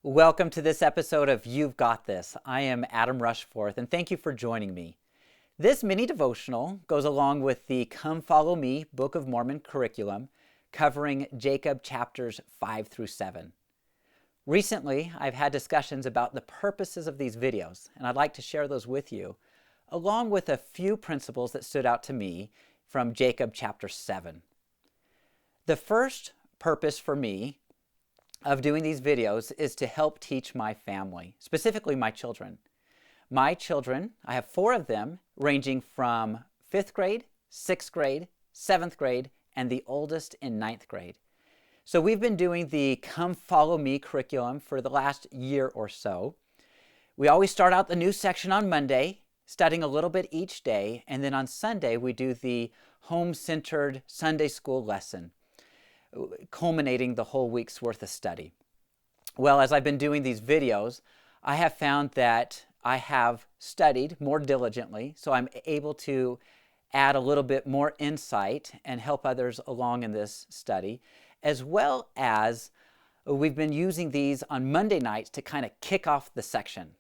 Welcome to this episode of You've Got This. I am Adam Rushforth, and thank you for joining me. This mini devotional goes along with the Come Follow Me Book of Mormon curriculum, covering Jacob chapters 5 through 7. Recently, I've had discussions about the purposes of these videos, and I'd like to share those with you, along with a few principles that stood out to me from Jacob chapter 7. The first purpose for me of doing these videos is to help teach my family, specifically my children. My children, I have 4 of them, ranging from 5th grade, 6th grade, 7th grade, and the oldest in 9th grade. So we've been doing the Come Follow Me curriculum for the last year or so. We always start out the new section on Monday, studying a little bit each day, and then on Sunday we do the home-centered Sunday school lesson, culminating the whole week's worth of study. Well, as I've been doing these videos, I have found that I have studied more diligently, so I'm able to add a little bit more insight and help others along in this study, as well as we've been using these on Monday nights to kind of kick off the section.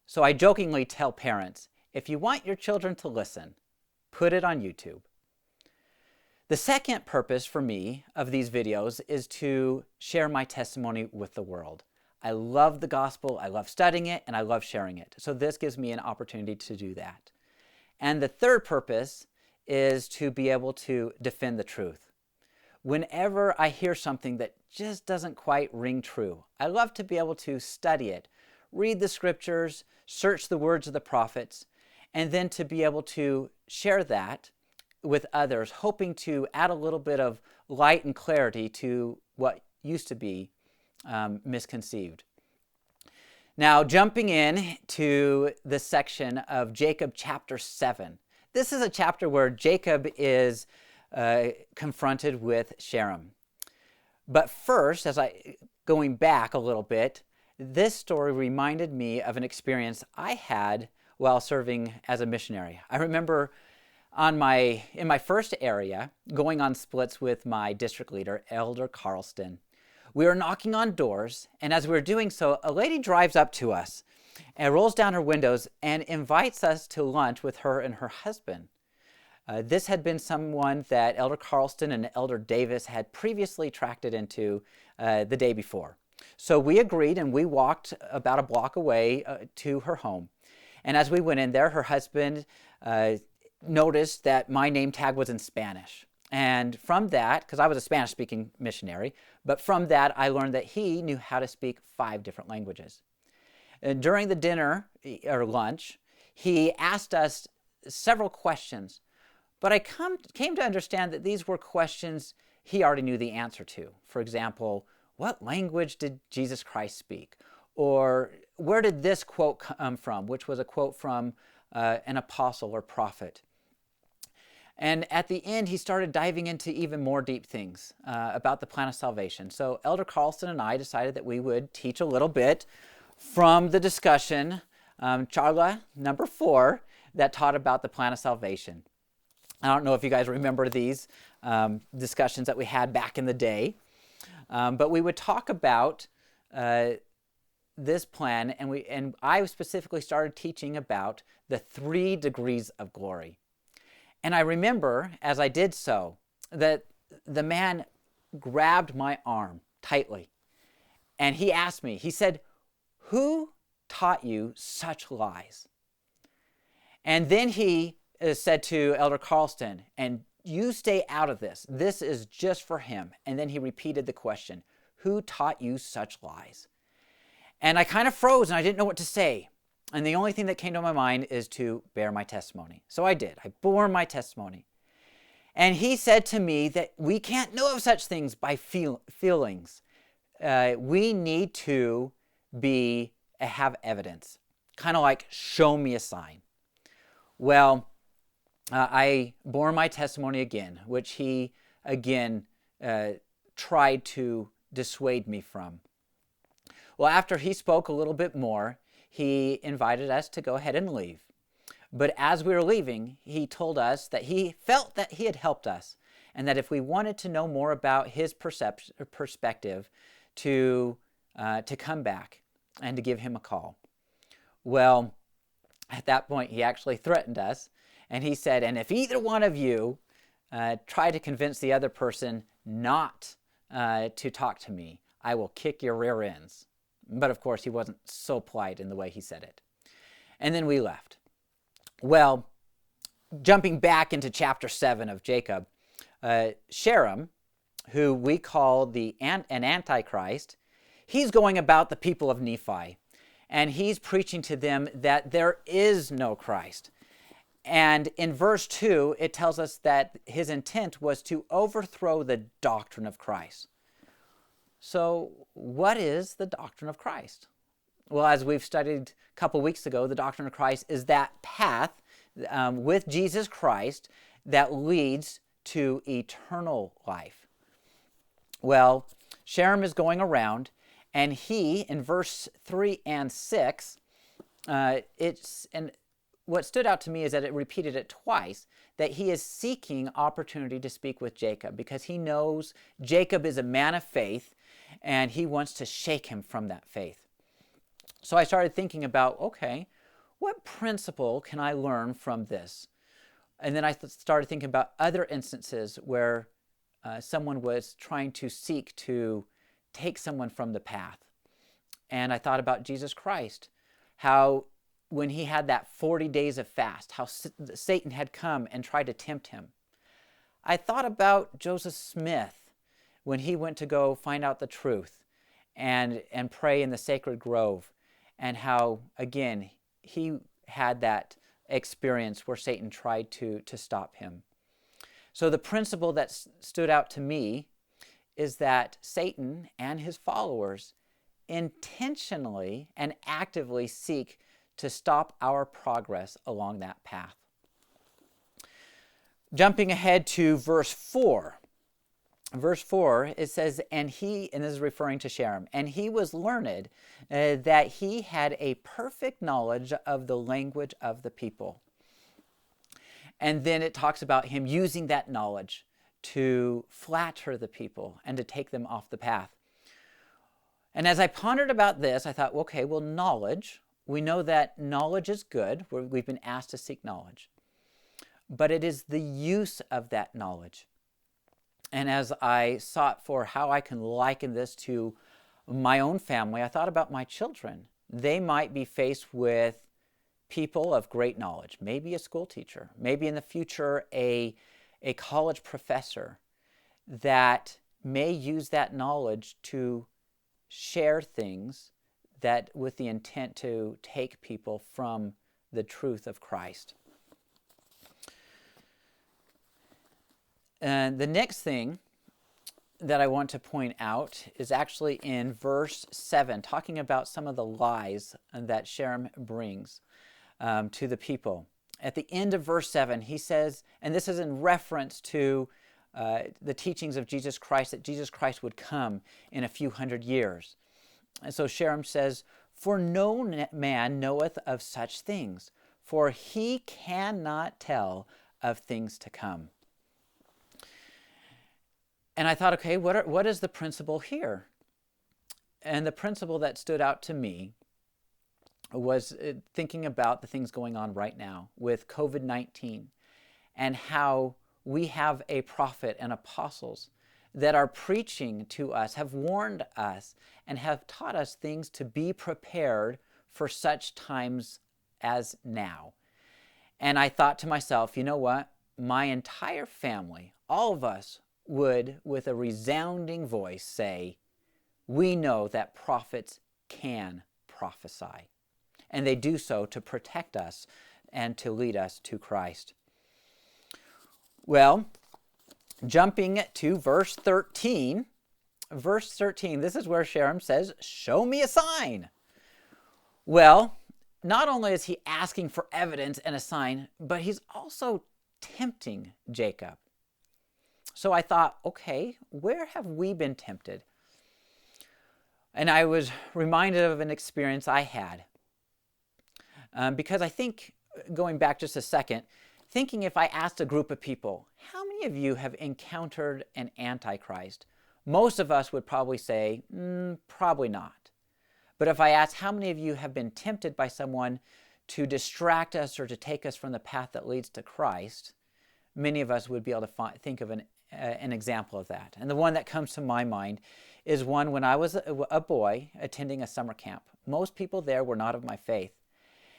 So I jokingly tell parents, if you want your children to listen, put it on YouTube. The second purpose for me of these videos is to share my testimony with the world. I love the gospel, I love studying it, and I love sharing it. So this gives me an opportunity to do that. And the third purpose is to be able to defend the truth. Whenever I hear something that just doesn't quite ring true, I love to be able to study it, read the scriptures, search the words of the prophets, and then to be able to share that with others, hoping to add a little bit of light and clarity to what used to be misconceived. Now, jumping in to the section of Jacob chapter 7. This is a chapter where Jacob is confronted with Sherem. But first, going back a little bit, this story reminded me of an experience I had while serving as a missionary. I remember in my first area, going on splits with my district leader, Elder Carlston. We were knocking on doors, and as we were doing so, a lady drives up to us and rolls down her windows and invites us to lunch with her and her husband. This had been someone that Elder Carlston and Elder Davis had previously tracked into the day before. So we agreed, and we walked about a block away to her home. And as we went in there, her husband noticed that my name tag was in Spanish. And from that, because I was a Spanish-speaking missionary, but from that I learned that he knew how to speak 5 different languages. And during the dinner or lunch, he asked us several questions, but I came to understand that these were questions he already knew the answer to. For example, what language did Jesus Christ speak? Or where did this quote come from, which was a quote from an apostle or prophet. And at the end, he started diving into even more deep things about the plan of salvation. So Elder Carlston and I decided that we would teach a little bit from the discussion, Charla number 4, that taught about the plan of salvation. I don't know if you guys remember these discussions that we had back in the day, but we would talk about this plan, and I specifically started teaching about the 3 degrees of glory. And I remember, as I did so, that the man grabbed my arm tightly, and he asked me, he said, "Who taught you such lies?" And then he said to Elder Carlston, "And you stay out of this. This is just for him." And then he repeated the question, "Who taught you such lies?" And I kind of froze, and I didn't know what to say. And the only thing that came to my mind is to bear my testimony. So I did. I bore my testimony. And he said to me that we can't know of such things by feelings. We need to have evidence. Kind of like, show me a sign. Well, I bore my testimony again, which he again tried to dissuade me from. Well, after he spoke a little bit more, he invited us to go ahead and leave. But as we were leaving, he told us that he felt that he had helped us, and that if we wanted to know more about his perspective, to to come back and to give him a call. Well, at that point, he actually threatened us, and he said, and if either one of you try to convince the other person not to talk to me, I will kick your rear ends. But of course, he wasn't so polite in the way he said it. And then we left. Well, jumping back into chapter 7 of Jacob, Sherem, who we call an Antichrist, he's going about the people of Nephi, and he's preaching to them that there is no Christ. And in verse 2, it tells us that his intent was to overthrow the doctrine of Christ. So what is the doctrine of Christ? Well, as we've studied a couple weeks ago, the doctrine of Christ is that path with Jesus Christ that leads to eternal life. Well, Sherem is going around, and he, in verse 3 and 6, what stood out to me is that it repeated it twice, that he is seeking opportunity to speak with Jacob because he knows Jacob is a man of faith, and he wants to shake him from that faith. So I started thinking about, okay, what principle can I learn from this? And then I started thinking about other instances where someone was trying to seek to take someone from the path. And I thought about Jesus Christ, how when he had that 40 days of fast, how Satan had come and tried to tempt him. I thought about Joseph Smith when he went to go find out the truth and pray in the sacred grove, and how, again, he had that experience where Satan tried to stop him. So the principle that stood out to me is that Satan and his followers intentionally and actively seek to stop our progress along that path. Jumping ahead to verse 4. Verse 4, it says, and this is referring to Sherem, and he was learned that he had a perfect knowledge of the language of the people. And then it talks about him using that knowledge to flatter the people and to take them off the path. And as I pondered about this, I thought, okay, well, knowledge, we know that knowledge is good. We've been asked to seek knowledge. But it is the use of that knowledge. And as I sought for how I can liken this to my own family, I thought about my children. They might be faced with people of great knowledge, maybe a school teacher, maybe in the future a college professor that may use that knowledge to share things that with the intent to take people from the truth of Christ. And the next thing that I want to point out is actually in verse 7, talking about some of the lies that Sherem brings to the people. At the end of verse 7, he says, and this is in reference to the teachings of Jesus Christ, that Jesus Christ would come in a few hundred years. And so Sherem says, for no man knoweth of such things, for he cannot tell of things to come. And I thought, okay, what is the principle here? And the principle that stood out to me was thinking about the things going on right now with COVID-19 and how we have a prophet and apostles that are preaching to us, have warned us, and have taught us things to be prepared for such times as now. And I thought to myself, you know what? My entire family, all of us, would, with a resounding voice, say, we know that prophets can prophesy. And they do so to protect us and to lead us to Christ. Well, jumping to verse 13. Verse 13, this is where Sherem says, show me a sign. Well, not only is he asking for evidence and a sign, but he's also tempting Jacob. So I thought, okay, where have we been tempted? And I was reminded of an experience I had. Because I think, going back just a second, thinking if I asked a group of people, how many of you have encountered an Antichrist? Most of us would probably say, probably not. But if I ask how many of you have been tempted by someone to distract us or to take us from the path that leads to Christ, many of us would be able to think of an example of that. And the one that comes to my mind is one when I was a boy attending a summer camp. Most people there were not of my faith.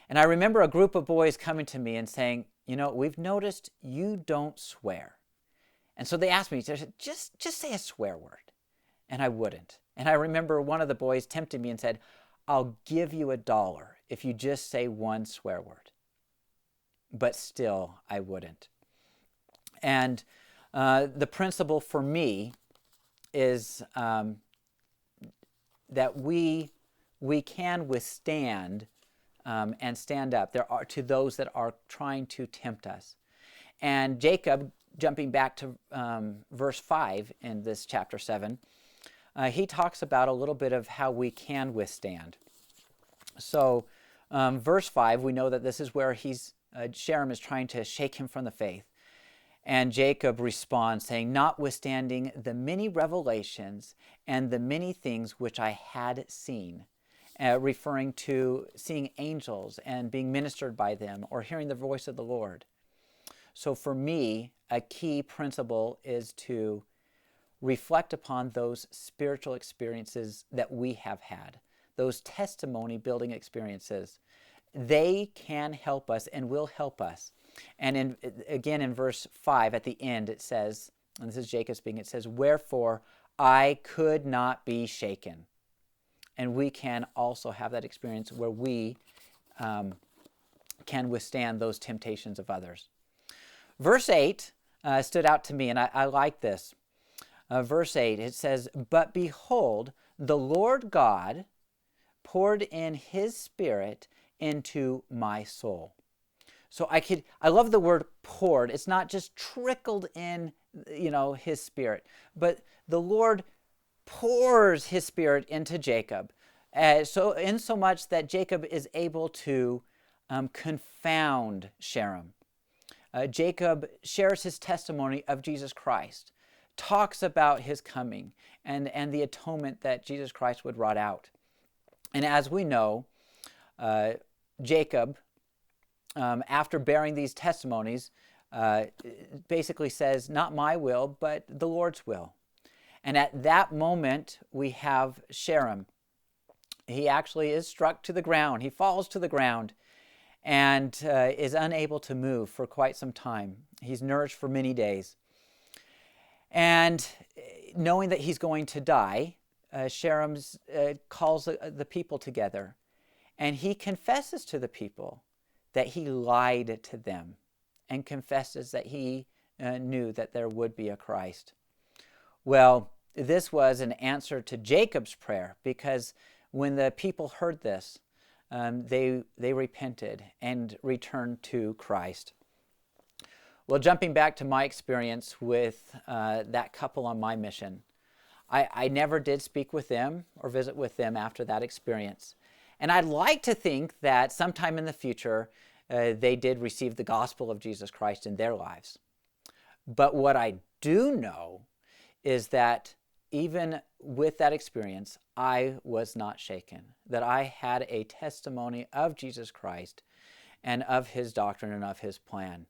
And I remember a group of boys coming to me and saying, we've noticed you don't swear. And so they asked me, just say a swear word. And I wouldn't. And I remember one of the boys tempted me and said, I'll give you $1 if you just say one swear word. But still, I wouldn't. And the principle for me is that we can withstand and stand up to those that are trying to tempt us. And Jacob, jumping back to verse 5 in this chapter 7, he talks about a little bit of how we can withstand. So verse 5, we know that this is where Sherem is trying to shake him from the faith. And Jacob responds saying, notwithstanding the many revelations and the many things which I had seen, referring to seeing angels and being ministered by them or hearing the voice of the Lord. So for me, a key principle is to reflect upon those spiritual experiences that we have had, those testimony building experiences. They can help us and will help us. And again in verse 5 at the end it says, and this is Jacob speaking, it says, wherefore I could not be shaken. And we can also have that experience where we can withstand those temptations of others. Verse 8 stood out to me, and I like this. Verse 8, it says, but behold, the Lord God poured in his Spirit into my soul. So I love the word poured. It's not just trickled in, his Spirit, but the Lord pours his Spirit into Jacob. So much that Jacob is able to confound Sherem. Jacob shares his testimony of Jesus Christ, talks about his coming and the atonement that Jesus Christ would wrought out. And as we know, Jacob, after bearing these testimonies, basically says, not my will, but the Lord's will. And at that moment, we have Sherem. He actually is struck to the ground. He falls to the ground and is unable to move for quite some time. He's nourished for many days. And knowing that he's going to die, Sherem calls the people together. And he confesses to the people that he lied to them and confesses that he knew that there would be a Christ. Well, this was an answer to Jacob's prayer, because when the people heard this, they repented and returned to Christ. Well, jumping back to my experience with that couple on my mission, I never did speak with them or visit with them after that experience. And I'd like to think that sometime in the future, they did receive the gospel of Jesus Christ in their lives. But what I do know is that even with that experience, I was not shaken, that I had a testimony of Jesus Christ and of his doctrine and of his plan,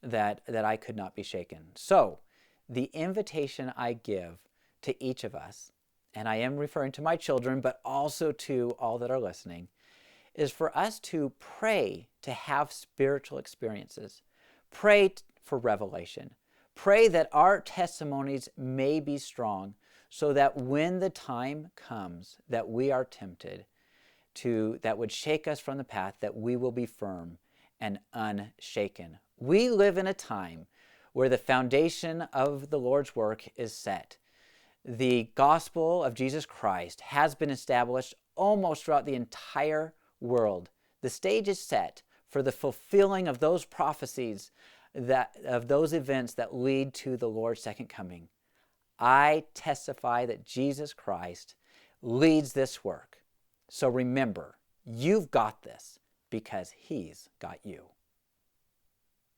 that I could not be shaken. So the invitation I give to each of us, and I am referring to my children, but also to all that are listening, is for us to pray to have spiritual experiences. Pray for revelation. Pray that our testimonies may be strong, so that when the time comes that we are tempted that would shake us from the path, that we will be firm and unshaken. We live in a time where the foundation of the Lord's work is set. The gospel of Jesus Christ has been established almost throughout the entire world. The stage is set for the fulfilling of those prophecies, of those events that lead to the Lord's second coming. I testify that Jesus Christ leads this work. So remember, you've got this because he's got you.